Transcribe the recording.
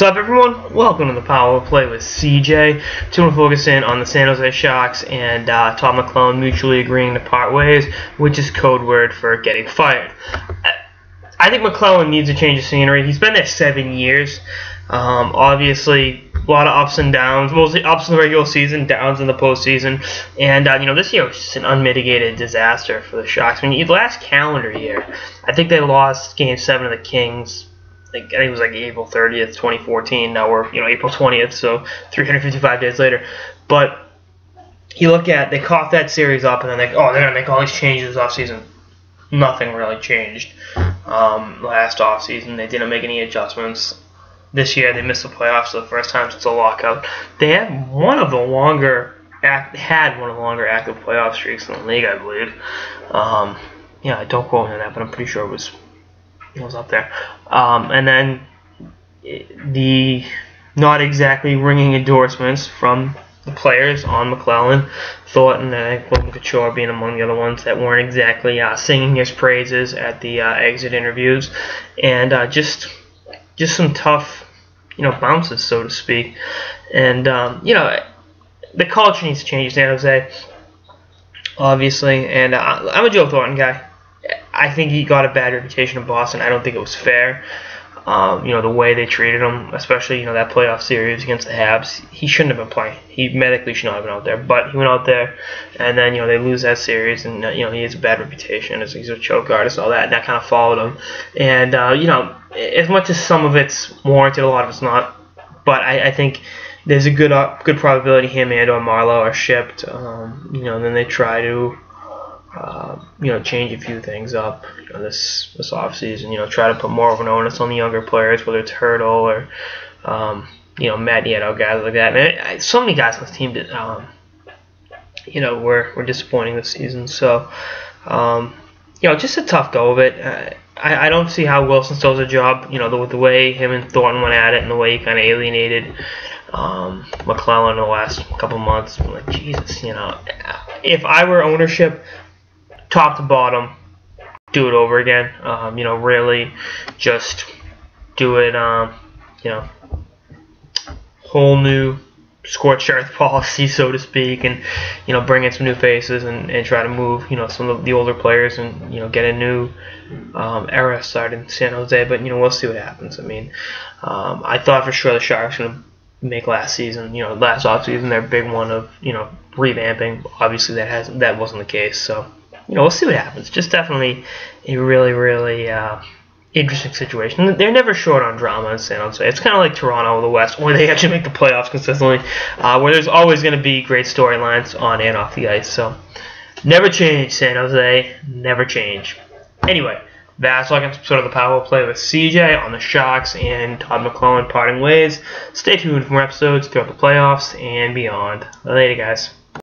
What's up, everyone? Welcome to the Power Play with CJ. Today we're focusing on the San Jose Sharks and Todd McLellan mutually agreeing to part ways, which is code word for getting fired. I think McLellan needs a change of scenery. He's been there 7 years. Obviously, a lot of ups and downs, mostly ups in the regular season, downs in the postseason. And, this year was just an unmitigated disaster for the Sharks. I mean, last calendar year, I think they lost Game 7 of the Kings. I think it was like April 30th, 2014. Now we're, April 20th, so 355 days later. But you look at, they caught that series up, and then they're going to make all these changes this offseason. Nothing really changed last offseason. They didn't make any adjustments. This year, they missed the playoffs for the first time since the lockout. They had one of the longer active playoff streaks in the league, I believe. Don't quote me on that, but I'm pretty sure it was up there. And then the not exactly ringing endorsements from the players on McLellan, Thornton and Couture being among the other ones that weren't exactly singing his praises at the exit interviews, and just some tough bounces, so to speak. And the culture needs to change, San Jose, obviously. And I'm a Joe Thornton guy. I think he got a bad reputation in Boston. I don't think it was fair. The way they treated him, especially that playoff series against the Habs, he shouldn't have been playing. He medically should not have been out there, but he went out there, and then they lose that series, and he has a bad reputation as he's a choke artist, all that, and that kind of followed him. And as much as some of it's warranted, a lot of it's not. But I think there's a good probability him and or Marlowe are shipped. Then they try to change a few things up this offseason. Try to put more of an onus on the younger players, whether it's Hurdle or Matt Nieto, guys like that. And so many guys on this team did, were disappointing this season. So just a tough go of it. I don't see how Wilson still has a job. With the way him and Thornton went at it, and the way he kind of alienated McLellan in the last couple months. I'm like, Jesus, if I were ownership, top to bottom, do it over again. Really just do it, whole new scorched earth policy, so to speak, and, bring in some new faces and try to move, some of the older players and, get a new era started in San Jose. But, we'll see what happens. I mean, I thought for sure the Sharks were going to make last offseason their big one of, revamping. Obviously that wasn't the case, so we'll see what happens. Just definitely a really, really interesting situation. They're never short on drama in San Jose. It's kind of like Toronto or the West, where they actually make the playoffs consistently, where there's always going to be great storylines on and off the ice. So never change, San Jose. Never change. Anyway, that's like episode of the Power Play with CJ on the Sharks and Todd McLellan parting ways. Stay tuned for more episodes throughout the playoffs and beyond. Later, guys.